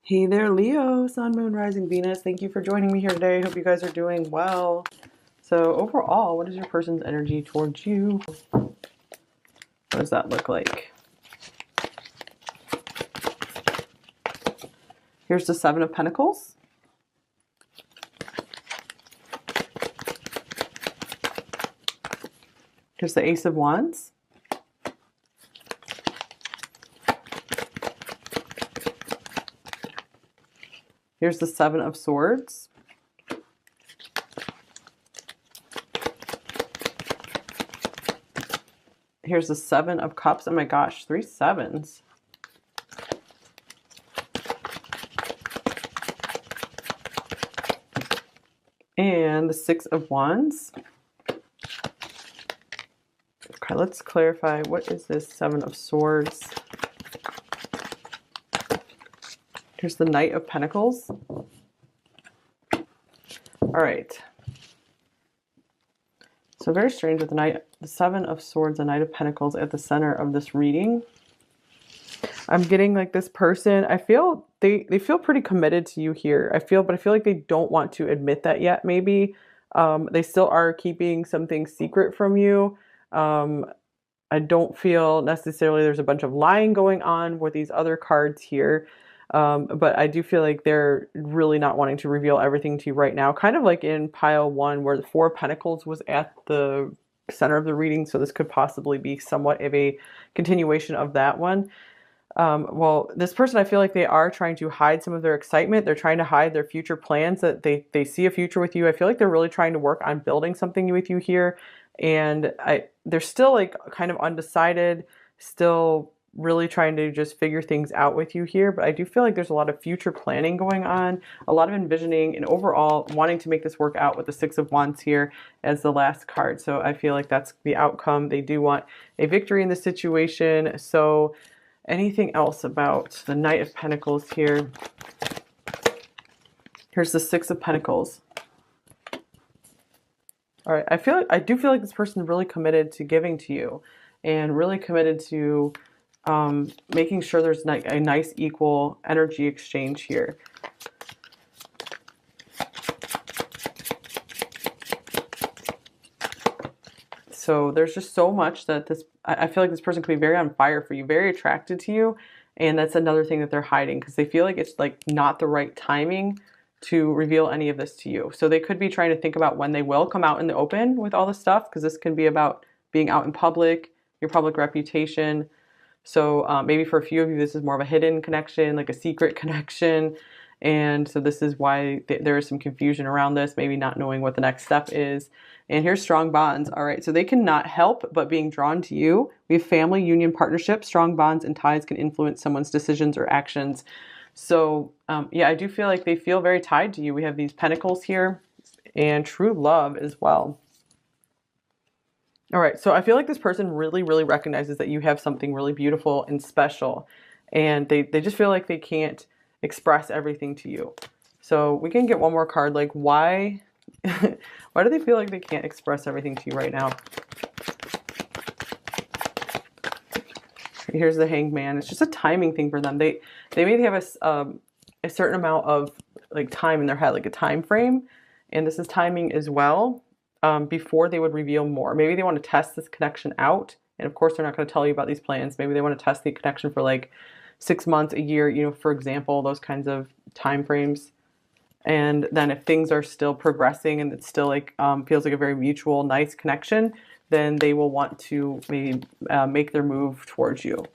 Hey there, Leo, Sun, Moon, Rising, Venus. Thank you for joining me here today. Hope you guys are doing well. So overall, what is your person's energy towards you? What does that look like? Here's the Seven of Pentacles. Here's the Ace of Wands. Here's the Seven of Swords. Here's the Seven of Cups. Oh my gosh, 3 sevens. And the Six of Wands. Okay, let's clarify. What is this Seven of Swords? Here's the Knight of Pentacles. All right. So very strange with the Seven of Swords, the Knight of Pentacles at the center of this reading. I'm getting like this person, I feel they feel pretty committed to you here. But I feel like they don't want to admit that yet, maybe. They still are keeping something secret from you. I don't feel necessarily there's a bunch of lying going on with these other cards here. But I do feel like they're really not wanting to reveal everything to you right now. Kind of like in pile 1 where the Four of Pentacles was at the center of the reading. So this could possibly be somewhat of a continuation of that one. Well, this person, I feel like they are trying to hide some of their excitement. They're trying to hide their future plans, that they see a future with you. I feel like they're really trying to work on building something with you here. And they're still like kind of undecided, still really trying to just figure things out with you here. But I do feel like there's a lot of future planning going on, a lot of envisioning, and overall wanting to make this work out with the Six of Wands here as the last card. So I feel like that's the outcome. They do want a victory in this situation. So anything else about the Knight of Pentacles here? Here's the Six of Pentacles. All right, I do feel like this person is really committed to giving to you and really committed to making sure there's a nice equal energy exchange here. So there's just so much that I feel like this person could be very on fire for you, very attracted to you. And that's another thing that they're hiding because they feel like it's like not the right timing to reveal any of this to you. So they could be trying to think about when they will come out in the open with all this stuff, because this can be about being out in public, your public reputation. So maybe for a few of you, this is more of a hidden connection, like a secret connection. And so this is why there is some confusion around this, maybe not knowing what the next step is. And here's strong bonds. All right, so they cannot help but being drawn to you. We have family, union, partnership. Strong bonds and ties can influence someone's decisions or actions. So yeah, I do feel like they feel very tied to you. We have these pentacles here and true love as well. All right, so I feel like this person really, really recognizes that you have something really beautiful and special. And they just feel like they can't express everything to you. So we can get one more card. Like why why do they feel like they can't express everything to you right now? Here's the Hanged Man. It's just a timing thing for them. They maybe have a certain amount of like time in their head, like a time frame, and this is timing as well. Before they would reveal more. Maybe they want to test this connection out, and of course they're not going to tell you about these plans. Maybe they want to test the connection for like 6 months, a year, you know, for example, those kinds of time frames. And then if things are still progressing and it's still like feels like a very mutual, nice connection, then they will want to maybe make their move towards you.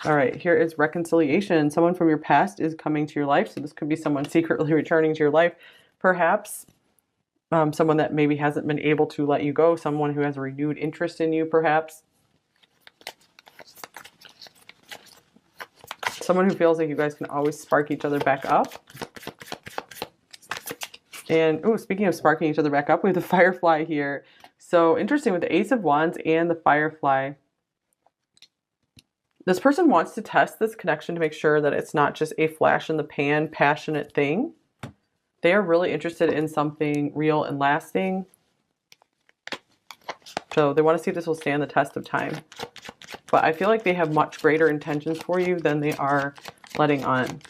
All right, here is reconciliation. Someone from your past is coming to your life. So this could be someone secretly returning to your life, perhaps. Someone that maybe hasn't been able to let you go. Someone who has a renewed interest in you, perhaps. Someone who feels like you guys can always spark each other back up. And, oh, speaking of sparking each other back up, we have the Firefly here. So interesting with the Ace of Wands and the Firefly. This person wants to test this connection to make sure that it's not just a flash in the pan, passionate thing. They are really interested in something real and lasting. So they want to see if this will stand the test of time. but I feel like they have much greater intentions for you than they are letting on.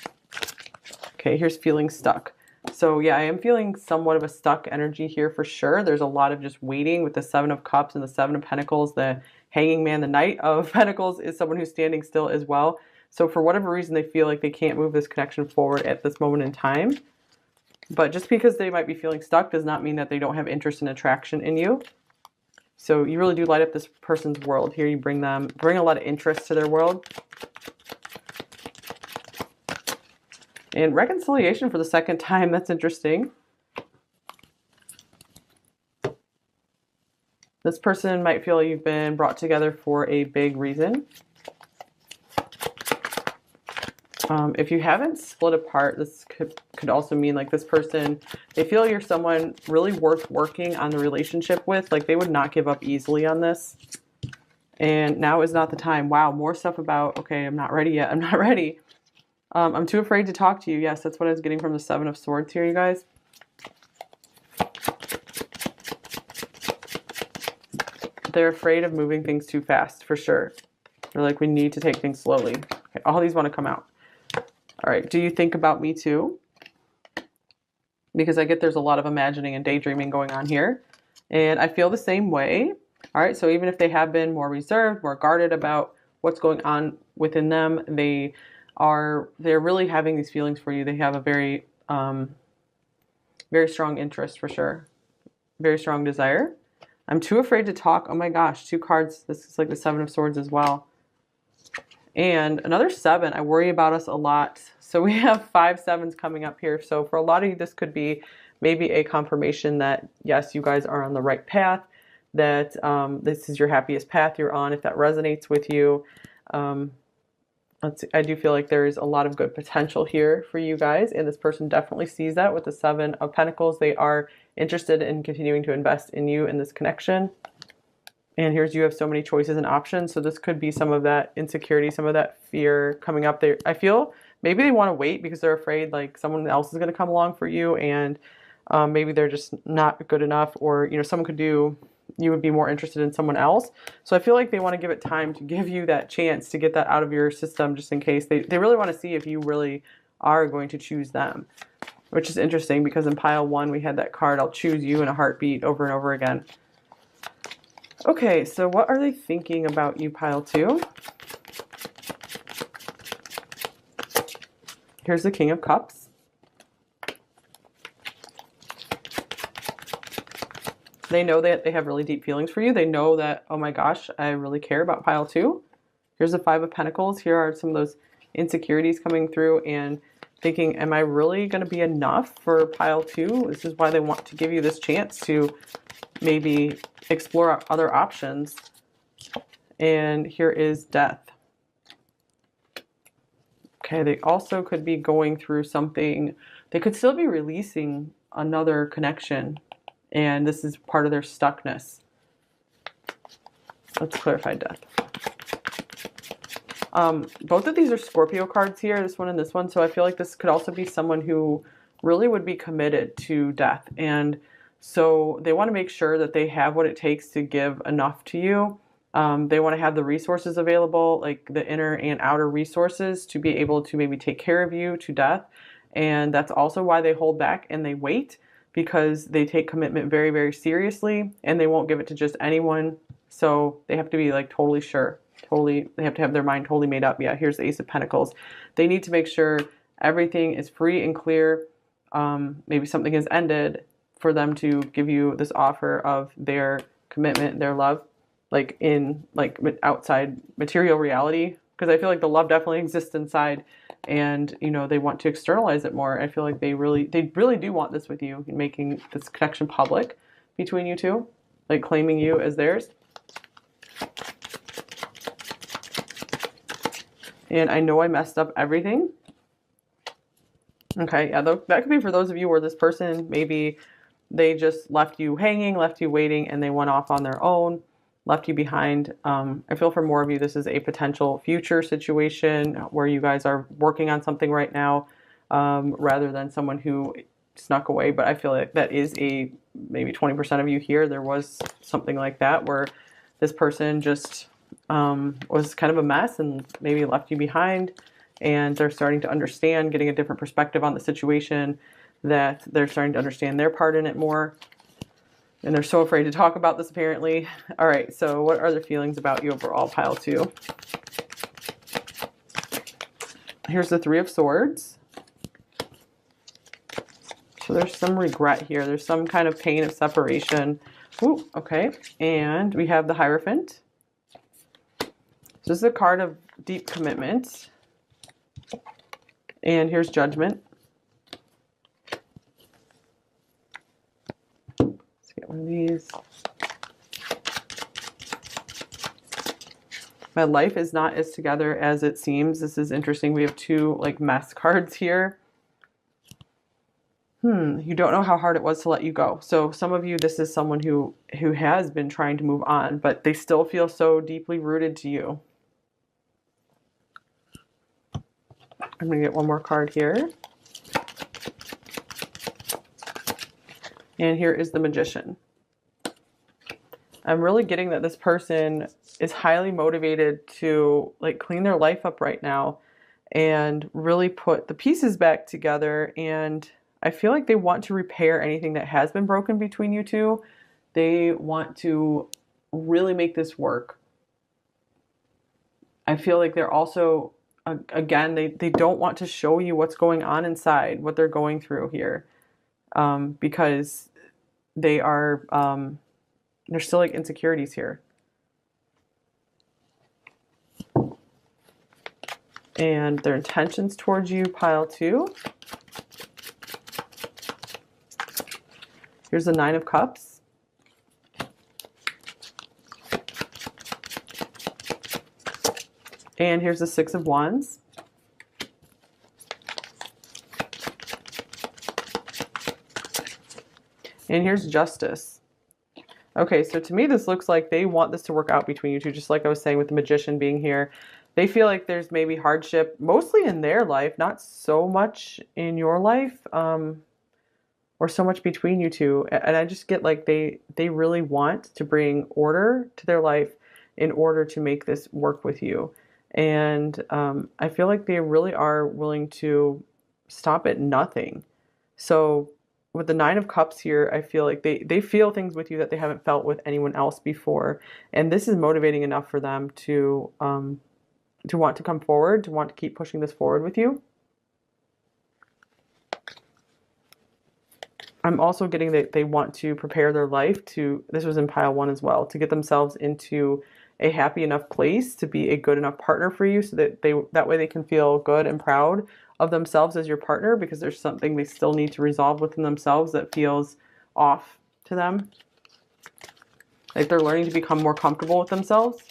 Okay, here's feeling stuck. So yeah, I am feeling somewhat of a stuck energy here for sure. There's a lot of just waiting with the Seven of Cups and the Seven of Pentacles. The Hanging Man, the Knight of Pentacles, is someone who's standing still as well. So for whatever reason, they feel like they can't move this connection forward at this moment in time. But just because they might be feeling stuck does not mean that they don't have interest and attraction in you. So you really do light up this person's world. Here you bring a lot of interest to their world. And reconciliation for the second time. That's interesting. This person might feel you've been brought together for a big reason. If you haven't split apart, this could also mean like this person, they feel you're someone really worth working on the relationship with. Like they would not give up easily on this. And now is not the time. Wow, more stuff about, okay, I'm not ready yet. I'm not ready. I'm too afraid to talk to you. Yes, that's what I was getting from the Seven of Swords here, you guys. They're afraid of moving things too fast, for sure. They're like, we need to take things slowly. Okay, all these want to come out. All right, do you think about me too? Because I get there's a lot of imagining and daydreaming going on here. And I feel the same way. All right, so even if they have been more reserved, more guarded about what's going on within them, they're really having these feelings for you. They have a very, very strong interest for sure. Very strong desire. I'm too afraid to talk. Oh my gosh, 2 cards. This is like the Seven of Swords as well. And another 7, I worry about us a lot. So we have 5 sevens coming up here. So for a lot of you, this could be maybe a confirmation that, yes, you guys are on the right path, that this is your happiest path you're on, if that resonates with you. I do feel like there is a lot of good potential here for you guys. And this person definitely sees that with the Seven of Pentacles. They are interested in continuing to invest in you in this connection. And here's you have so many choices and options. So this could be some of that insecurity, some of that fear coming up there. I feel maybe they want to wait because they're afraid like someone else is going to come along for you. And maybe they're just not good enough, or, you know, someone could do, you would be more interested in someone else. So I feel like they want to give it time to give you that chance to get that out of your system, just in case they really want to see if you really are going to choose them, which is interesting because in pile 1, we had that card, I'll choose you in a heartbeat, over and over again. Okay, so what are they thinking about you, pile 2? Here's the King of Cups. They know that they have really deep feelings for you. They know that, oh my gosh, I really care about pile 2. Here's the 5 of Pentacles. Here are some of those insecurities coming through and thinking, am I really going to be enough for pile 2? This is why they want to give you this chance to maybe explore other options. And here is Death. Okay, they also could be going through something. They could still be releasing another connection, and this is part of their stuckness. Let's clarify Death. Both of these are Scorpio cards here, this one and this one. So I feel like this could also be someone who really would be committed to Death. And so they want to make sure that they have what it takes to give enough to you. They want to have the resources available, like the inner and outer resources, to be able to maybe take care of you to death. And that's also why they hold back and they wait, because they take commitment very, very seriously, and they won't give it to just anyone. So they have to be like totally sure. They have to have their mind totally made up. Yeah, here's the Ace of Pentacles. They need to make sure everything is free and clear. Maybe something has ended for them to give you this offer of their commitment, their love, like in like outside material reality. Because I feel like the love definitely exists inside, and you know, they want to externalize it more. I feel like they really do want this with you, making this connection public between you two, like claiming you as theirs. And I know I messed up everything. Okay, yeah, that could be for those of you where this person, maybe they just left you hanging, left you waiting, and they went off on their own, left you behind. I feel for more of you, this is a potential future situation where you guys are working on something right now, rather than someone who snuck away. But I feel like that is maybe 20% of you here. There was something like that where this person just was kind of a mess and maybe left you behind, and they're starting to understand, getting a different perspective on the situation, that they're starting to understand their part in it more. And they're so afraid to talk about this, apparently. All right, so what are the feelings about you overall, pile 2? Here's the 3 of Swords. So there's some regret here. There's some kind of pain of separation. Ooh, okay. And we have the Hierophant. So this is a card of deep commitment. And here's Judgment. Let's get one of these. My life is not as together as it seems. This is interesting. We have 2 like mess cards here. You don't know how hard it was to let you go. So some of you, this is someone who has been trying to move on, but they still feel so deeply rooted to you. I'm going to get one more card here. And here is the Magician. I'm really getting that this person is highly motivated to like clean their life up right now and really put the pieces back together. And I feel like they want to repair anything that has been broken between you two. They want to really make this work. I feel like they're also, again, they don't want to show you what's going on inside, what they're going through here, because they are, there's still like insecurities here. And their intentions towards you, pile 2. Here's the 9 of Cups. And here's the 6 of Wands. And here's Justice. Okay, so to me this looks like they want this to work out between you two, just like I was saying with the Magician being here. They feel like there's maybe hardship, mostly in their life, not so much in your life. Or so much between you two. And I just get like they really want to bring order to their life in order to make this work with you. And I feel like they really are willing to stop at nothing. So with the 9 of Cups here, I feel like they feel things with you that they haven't felt with anyone else before. And this is motivating enough for them to want to come forward, to want to keep pushing this forward with you. I'm also getting that they want to prepare their life to, this was in pile 1 as well, to get themselves into a happy enough place to be a good enough partner for you, so that that way they can feel good and proud of themselves as your partner, because there's something they still need to resolve within themselves that feels off to them. Like they're learning to become more comfortable with themselves.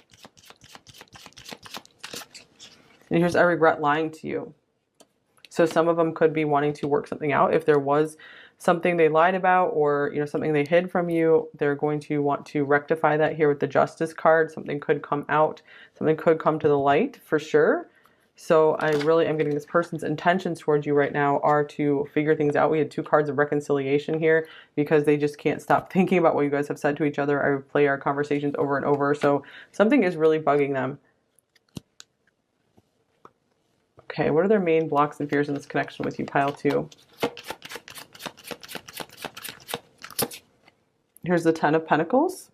And here's I regret lying to you. So some of them could be wanting to work something out. If there was something they lied about, or something they hid from you, they're going to want to rectify that here with the Justice card. Something could come out, something could come to the light for sure. So I really am getting this person's intentions towards you right now are to figure things out. We had 2 cards of reconciliation here because they just can't stop thinking about what you guys have said to each other. I would play our conversations over and over. So something is really bugging them. Okay, what are their main blocks and fears in this connection with you, pile 2? Here's the 10 of Pentacles.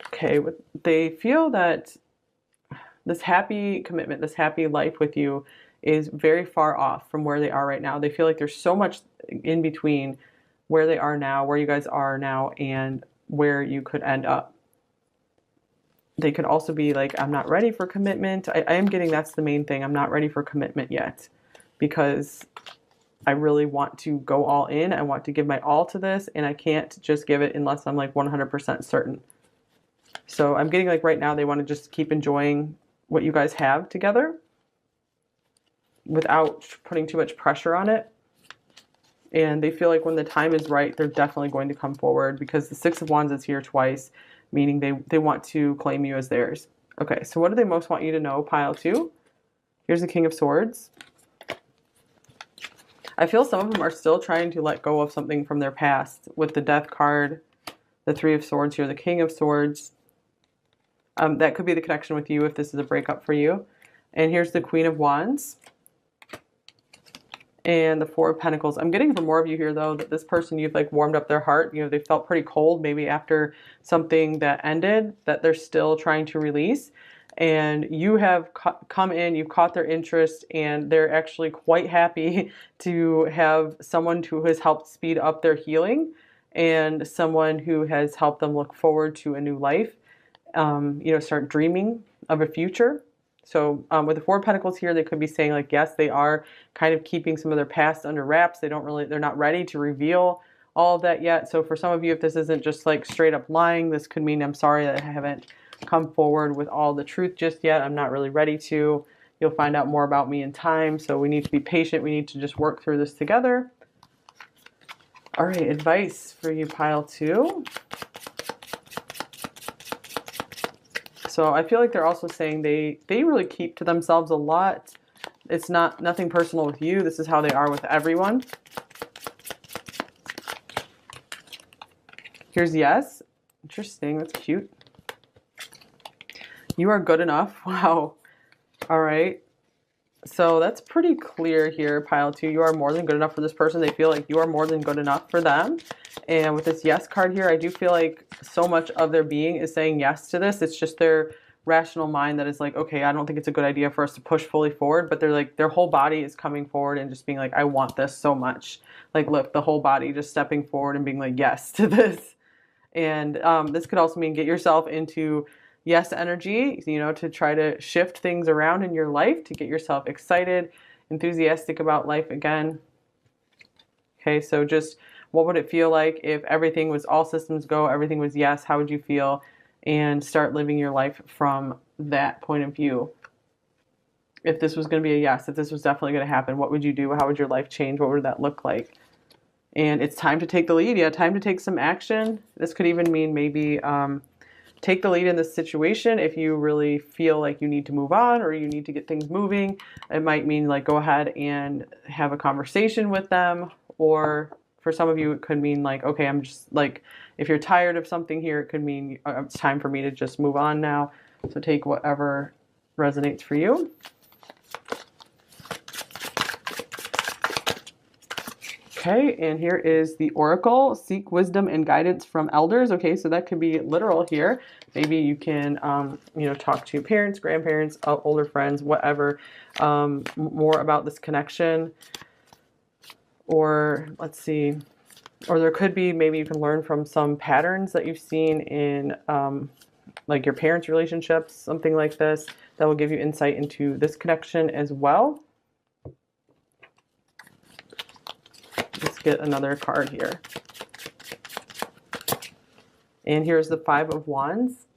Okay, they feel that this happy commitment, this happy life with you is very far off from where they are right now. They feel like there's so much in between where they are now, where you guys are now, and where you could end up. They could also be like, I'm not ready for commitment. I am getting that's the main thing. I'm not ready for commitment yet because I really want to go all in. I want to give my all to this, and I can't just give it unless I'm like 100% certain. So I'm getting like right now they want to just keep enjoying what you guys have together without putting too much pressure on it. And they feel like when the time is right, they're definitely going to come forward because the 6 of Wands is here twice, meaning they want to claim you as theirs. Okay, so what do they most want you to know, pile 2? Here's the King of Swords. I feel some of them are still trying to let go of something from their past with the Death card, the 3 of Swords here, the King of Swords. That could be the connection with you if this is a breakup for you. And here's the Queen of Wands and the Four of Pentacles. I'm getting for more of you here, though, that this person, you've like warmed up their heart. You know, they felt pretty cold maybe after something that ended that they're still trying to release. And you have come in, you've caught their interest, and they're actually quite happy to have someone who has helped speed up their healing and someone who has helped them look forward to a new life, you know, start dreaming of a future. So with the Four of Pentacles here, they could be saying like, yes, they are kind of keeping some of their past under wraps. They're not ready to reveal all of that yet. So for some of you, if this isn't just like straight up lying, this could mean, I'm sorry that I haven't come forward with all the truth just yet. I'm not really ready to. You'll find out more about me in time. So we need to be patient. We need to just work through this together. All right, advice for you, pile 2. So I feel like they're also saying they really keep to themselves a lot. It's nothing personal with you. This is how they are with everyone. Here's yes. Interesting. That's cute. You are good enough. Wow. All right. So that's pretty clear here, pile 2. You are more than good enough for this person. They feel like you are more than good enough for them. And with this yes card here, I do feel like so much of their being is saying yes to this. It's just their rational mind that is like, okay, I don't think it's a good idea for us to push fully forward. But they're like, their whole body is coming forward and just being like, I want this so much. Like, look, the whole body just stepping forward and being like, yes to this. And this could also mean get yourself into yes energy, you know, to try to shift things around in your life, to get yourself excited, enthusiastic about life again. Okay, so just what would it feel like if everything was all systems go, everything was yes, how would you feel? And start living your life from that point of view. If this was going to be a yes, if this was definitely going to happen, what would you do? How would your life change? What would that look like? And it's time to take the lead. Yeah, time to take some action. This could even mean maybe take the lead in this situation. If you really feel like you need to move on or you need to get things moving, it might mean like go ahead and have a conversation with them. Or for some of you, it could mean like, okay, I'm just like, if you're tired of something here, it could mean it's time for me to just move on now. So take whatever resonates for you. Okay, and here is the Oracle. Seek wisdom and guidance from elders. Okay, so that could be literal here. Maybe you can, you know, talk to parents, grandparents, older friends, whatever, more about this connection. Or let's see, or there could be, maybe you can learn from some patterns that you've seen in like your parents' relationships, something like this, that will give you insight into this connection as well. Let's get another card here. And here's the Five of Wands.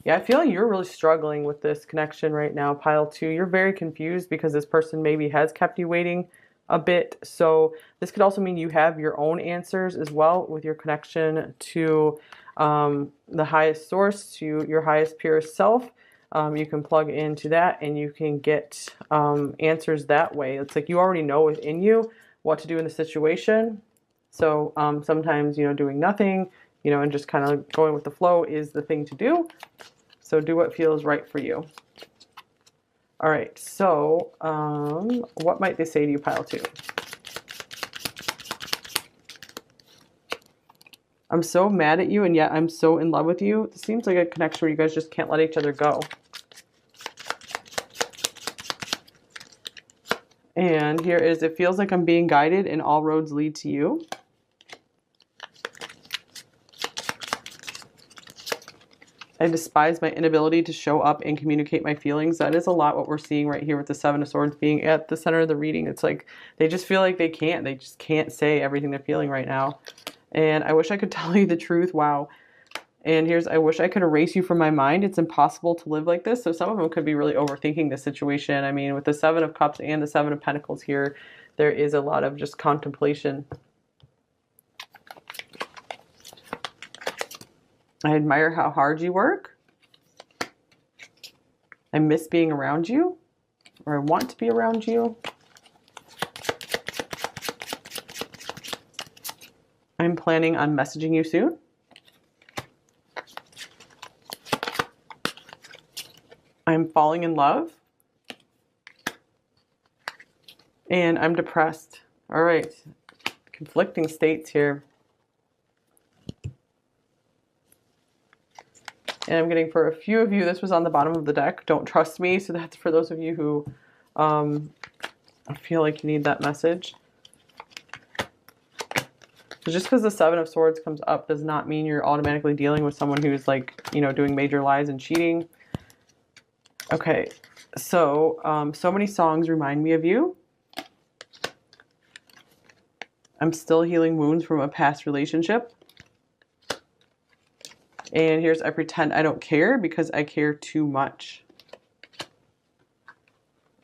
Yeah, I feel like you're really struggling with this connection right now, pile 2. You're very confused because this person maybe has kept you waiting a bit. So this could also mean you have your own answers as well with your connection to the highest source, to your highest, purest self. You can plug into that and you can get answers that way. It's like you already know within you what to do in the situation. So sometimes, you know, doing nothing, you know, and just kind of going with the flow is the thing to do. So do what feels right for you. All right, so what might they say to you, pile 2? I'm so mad at you, and yet I'm so in love with you. It seems like a connection where you guys just can't let each other go. And here is, it feels like I'm being guided and all roads lead to you. I despise my inability to show up and communicate my feelings. That is a lot what we're seeing right here with the Seven of Swords being at the center of the reading. It's like they just feel like they just can't say everything they're feeling right now. And I wish I could tell you the truth. Wow. And here's, I wish I could erase you from my mind. It's impossible to live like this. So some of them could be really overthinking this situation. I mean, with the Seven of Cups and the Seven of Pentacles here, there is a lot of just contemplation. I admire how hard you work. I miss being around you, or I want to be around you. I'm planning on messaging you soon. I'm falling in love. And I'm depressed. All right. Conflicting states here. And I'm getting for a few of you, this was on the bottom of the deck, don't trust me. So that's for those of you who feel like you need that message. So just because the Seven of Swords comes up does not mean you're automatically dealing with someone who's like, you know, doing major lies and cheating. Okay, so so many songs remind me of you. I'm still healing wounds from a past relationship. And here's, I pretend I don't care because I care too much.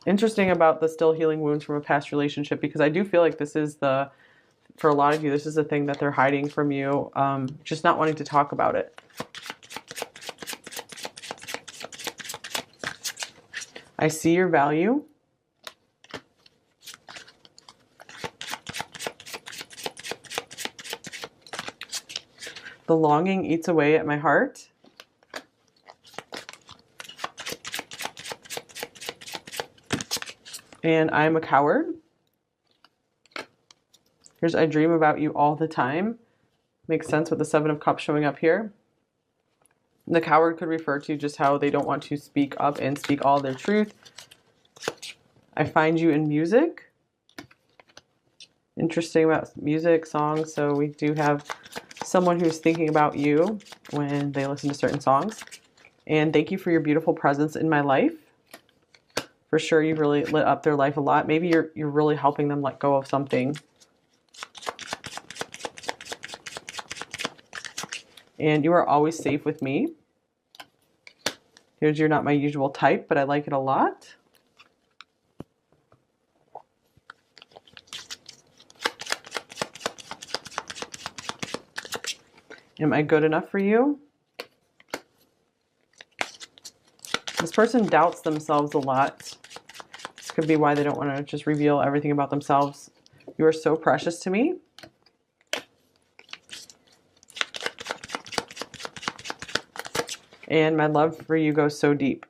Interesting about the still healing wounds from a past relationship, because I do feel like this is the, for a lot of you, this is the thing that they're hiding from you, just not wanting to talk about it. I see your value. The longing eats away at my heart. And I'm a coward. Here's, I dream about you all the time. Makes sense with the Seven of Cups showing up here. The coward could refer to just how they don't want to speak up and speak all their truth. I find you in music. Interesting about music, songs. So we do have someone who's thinking about you when they listen to certain songs. And thank you for your beautiful presence in my life. For sure, you've really lit up their life a lot. Maybe you're really helping them let go of something. And you are always safe with me. Here's, you're not my usual type, but I like it a lot. Am I good enough for you? This person doubts themselves a lot. This could be why they don't want to just reveal everything about themselves. You are so precious to me. And my love for you goes so deep.